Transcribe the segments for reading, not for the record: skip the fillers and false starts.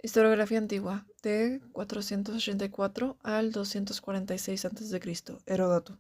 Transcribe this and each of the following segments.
Historiografía antigua, de 484 al 246 a.C. Heródoto.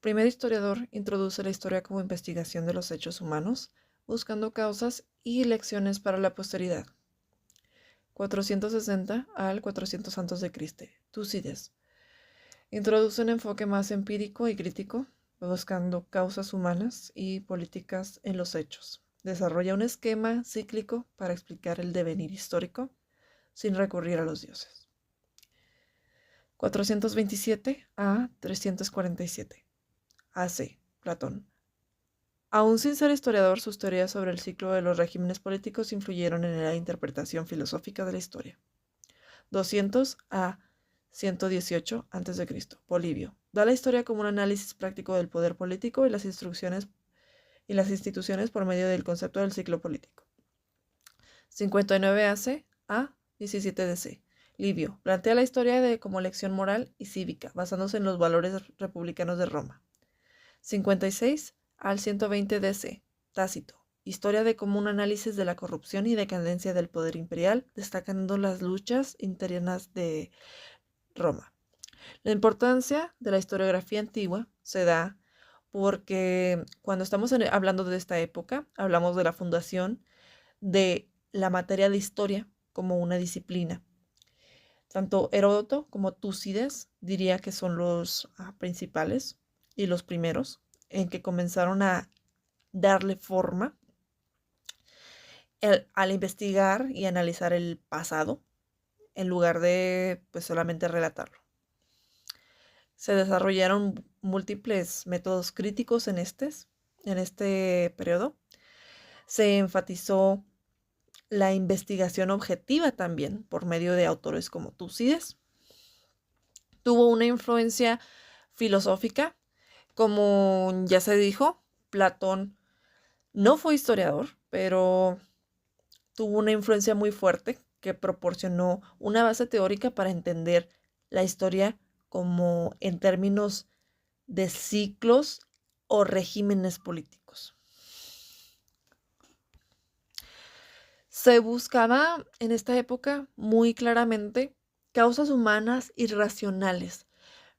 Primer historiador, introduce la historia como investigación de los hechos humanos, buscando causas y lecciones para la posteridad. 460 al 400 a.C. Túcides. Introduce un enfoque más empírico y crítico, buscando causas humanas y políticas en los hechos. Desarrolla un esquema cíclico para explicar el devenir histórico sin recurrir a los dioses. 427 a 347 AC. Platón. Aún sin ser historiador, sus teorías sobre el ciclo de los regímenes políticos influyeron en la interpretación filosófica de la historia. 200 a 118 a.C. Polibio. Da la historia como un análisis práctico del poder político y las instituciones por medio del concepto del ciclo político. 59 AC a 17 DC. Livio. Plantea la historia como lección moral y cívica, basándose en los valores republicanos de Roma. 56 al 120 DC. Tácito. Historia como un análisis de la corrupción y decadencia del poder imperial, destacando las luchas internas de Roma. La importancia de la historiografía antigua se da porque cuando estamos hablando de esta época, hablamos de la fundación de la materia de historia como una disciplina. Tanto Heródoto como Túcides diría que son los principales y los primeros en que comenzaron a darle forma al investigar y analizar el pasado en lugar de solamente relatarlo. Se desarrollaron múltiples métodos críticos en este periodo. Se enfatizó la investigación objetiva también por medio de autores como Túcides. Tuvo una influencia filosófica, como ya se dijo, Platón no fue historiador, pero tuvo una influencia muy fuerte que proporcionó una base teórica para entender la historia como en términos de ciclos o regímenes políticos. Se buscaba en esta época muy claramente causas humanas y racionales.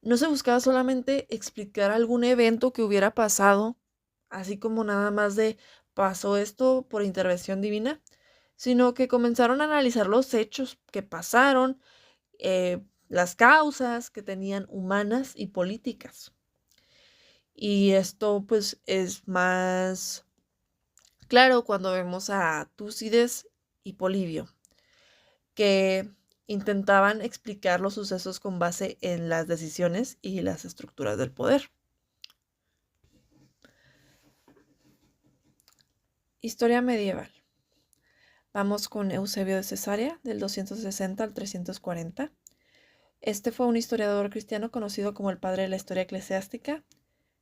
No se buscaba solamente explicar algún evento que hubiera pasado, así como nada más de pasó esto por intervención divina, sino que comenzaron a analizar los hechos que pasaron, las causas que tenían humanas y políticas. Y esto pues es más claro cuando vemos a Túcides y Polibio, que intentaban explicar los sucesos con base en las decisiones y las estructuras del poder. Historia medieval. Vamos con Eusebio de Cesarea, del 260 al 340. Este fue un historiador cristiano conocido como el padre de la historia eclesiástica,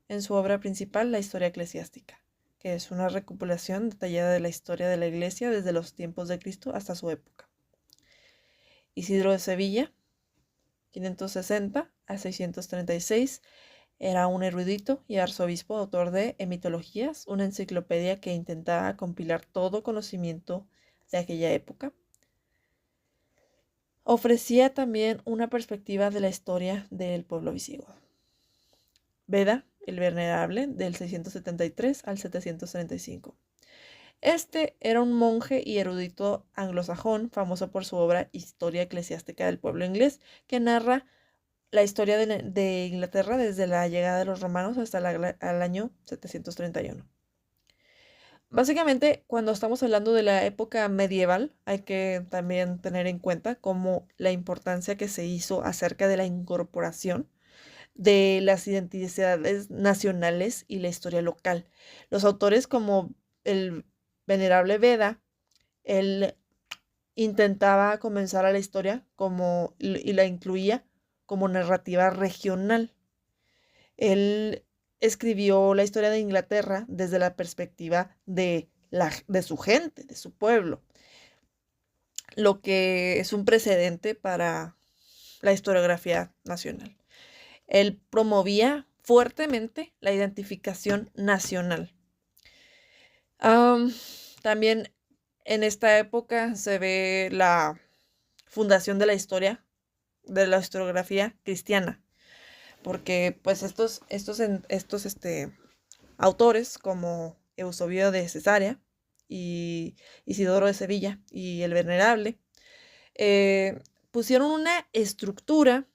en su obra principal, La Historia Eclesiástica, que es una recopilación detallada de la historia de la Iglesia desde los tiempos de Cristo hasta su época. Isidro de Sevilla, 560 a 636, era un erudito y arzobispo, autor de Hemitologías, una enciclopedia que intentaba compilar todo conocimiento de aquella época. Ofrecía también una perspectiva de la historia del pueblo visigodo. Beda, el Venerable, del 673 al 735. Este era un monje y erudito anglosajón, famoso por su obra Historia Eclesiástica del Pueblo Inglés, que narra la historia de Inglaterra desde la llegada de los romanos hasta el año 731. Básicamente, cuando estamos hablando de la época medieval, hay que también tener en cuenta como la importancia que se hizo acerca de la incorporación de las identidades nacionales y la historia local. Los autores como el Venerable Beda, él intentaba comenzar a la historia y la incluía como narrativa regional. Él escribió la historia de Inglaterra desde la perspectiva de su gente, de su pueblo, lo que es un precedente para la historiografía nacional. Él promovía fuertemente la identificación nacional. También en esta época se ve fundación de la historia, de la historiografía cristiana, porque pues estos autores como Eusebio de Cesarea y Isidoro de Sevilla y el Venerable pusieron una estructura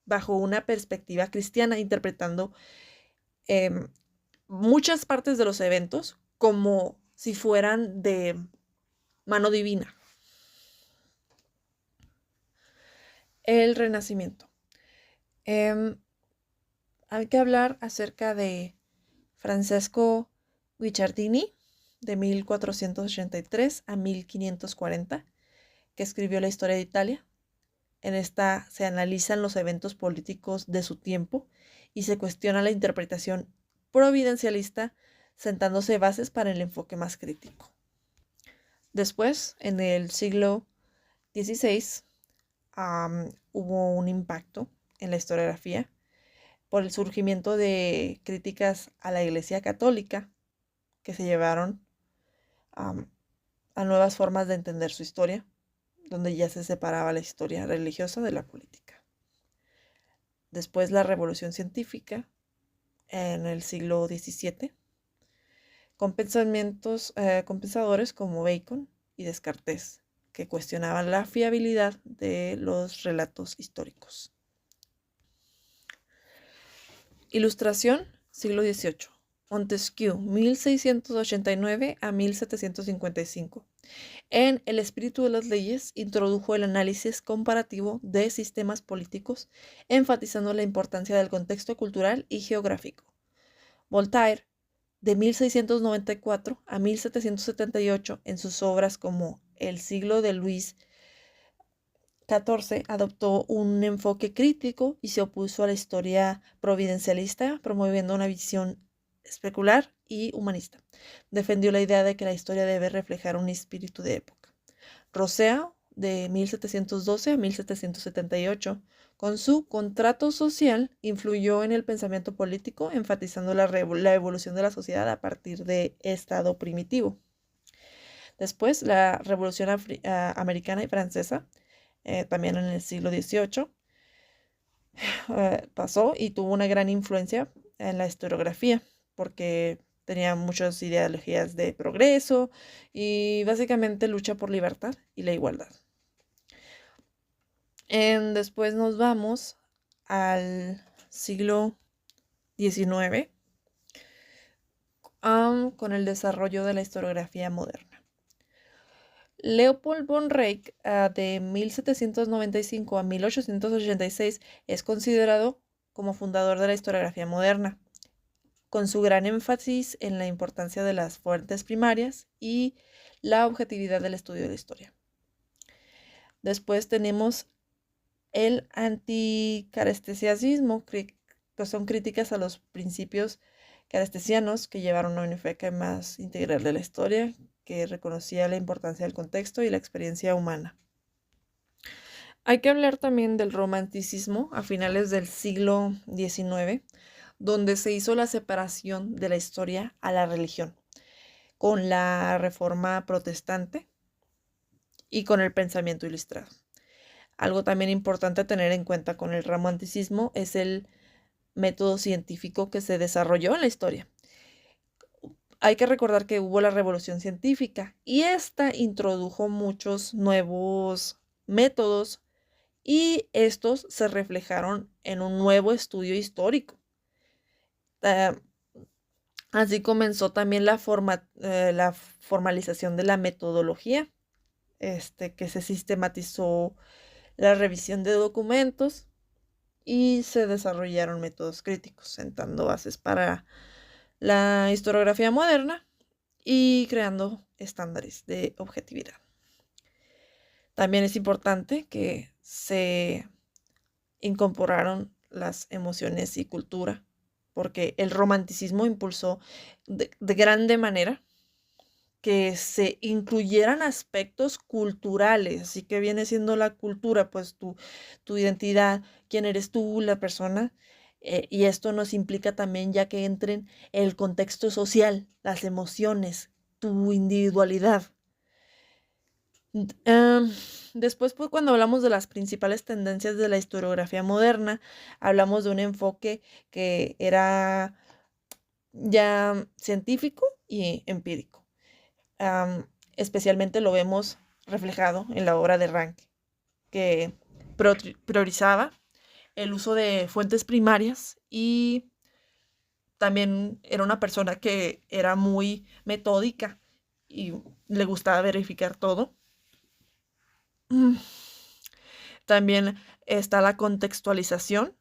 bajo una perspectiva cristiana, interpretando muchas partes de los eventos como si fueran de mano divina. El Renacimiento. Hay que hablar acerca de Francesco Guicciardini, de 1483 a 1540, que escribió la historia de Italia. En esta se analizan los eventos políticos de su tiempo y se cuestiona la interpretación providencialista, sentándose bases para el enfoque más crítico. Después, en el siglo XVI, hubo un impacto en la historiografía por el surgimiento de críticas a la Iglesia Católica que se llevaron a nuevas formas de entender su historia, donde ya se separaba la historia religiosa de la política. Después la Revolución Científica en el siglo XVII, con pensadores como Bacon y Descartes, que cuestionaban la fiabilidad de los relatos históricos. Ilustración, siglo XVIII. Montesquieu, 1689 a 1755. En El espíritu de las leyes introdujo el análisis comparativo de sistemas políticos, enfatizando la importancia del contexto cultural y geográfico. Voltaire, de 1694 a 1778, en sus obras como El siglo de Luis XIV, adoptó un enfoque crítico y se opuso a la historia providencialista, promoviendo una visión especular y humanista. Defendió la idea de que la historia debe reflejar un espíritu de época. Rousseau, de 1712 a 1778, con su Contrato social, influyó en el pensamiento político, enfatizando la evolución de la sociedad a partir de estado primitivo. Después, la Revolución Americana y Francesa, también en el siglo XVIII, pasó y tuvo una gran influencia en la historiografía, porque tenía muchas ideologías de progreso y básicamente lucha por libertad y la igualdad. Después nos vamos al siglo XIX con el desarrollo de la historiografía moderna. Leopold von Reyck, de 1795 a 1886, es considerado como fundador de la historiografía moderna, con su gran énfasis en la importancia de las fuentes primarias y la objetividad del estudio de la historia. Después tenemos el anticartesianismo, que son críticas a los principios cartesianos que llevaron a un enfoque más integral de la historia, que reconocía la importancia del contexto y la experiencia humana. Hay que hablar también del romanticismo a finales del siglo XIX, donde se hizo la separación de la historia a la religión, con la Reforma Protestante y con el pensamiento ilustrado. Algo también importante a tener en cuenta con el romanticismo es el método científico que se desarrolló en la historia. Hay que recordar que hubo la Revolución Científica y esta introdujo muchos nuevos métodos y estos se reflejaron en un nuevo estudio histórico. Así comenzó también la formalización de la metodología, que se sistematizó la revisión de documentos y se desarrollaron métodos críticos, sentando bases para la historiografía moderna y creando estándares de objetividad. También es importante que se incorporaron las emociones y cultura, porque el romanticismo impulsó de grande manera que se incluyeran aspectos culturales, así que viene siendo la cultura, pues tu identidad, quién eres tú, la persona, y esto nos implica también ya que entren el contexto social, las emociones, tu individualidad. Después, pues, cuando hablamos de las principales tendencias de la historiografía moderna, hablamos de un enfoque que era ya científico y empírico. Especialmente lo vemos reflejado en la obra de Rank, que priorizaba el uso de fuentes primarias y también era una persona que era muy metódica y le gustaba verificar todo. Mm, También está la contextualización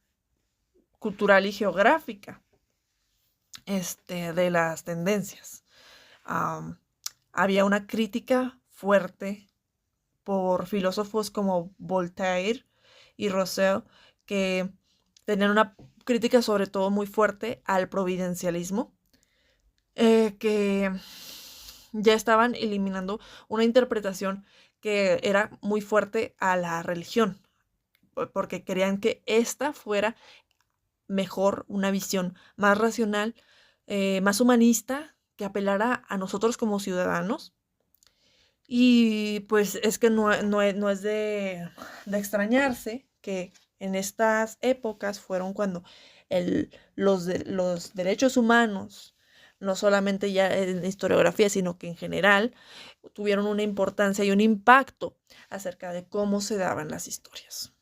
cultural y geográfica de las tendencias. Am, Había una crítica fuerte por filósofos como Voltaire y Rousseau, que tenían una crítica sobre todo muy fuerte al providencialismo, que ya estaban eliminando una interpretación que era muy fuerte a la religión, porque querían que esta fuera mejor, una visión más racional, más humanista, que apelara a nosotros como ciudadanos. Y pues es que no es de extrañarse que en estas épocas fueron cuando los derechos humanos, no solamente ya en historiografía, sino que en general, tuvieron una importancia y un impacto acerca de cómo se daban las historias.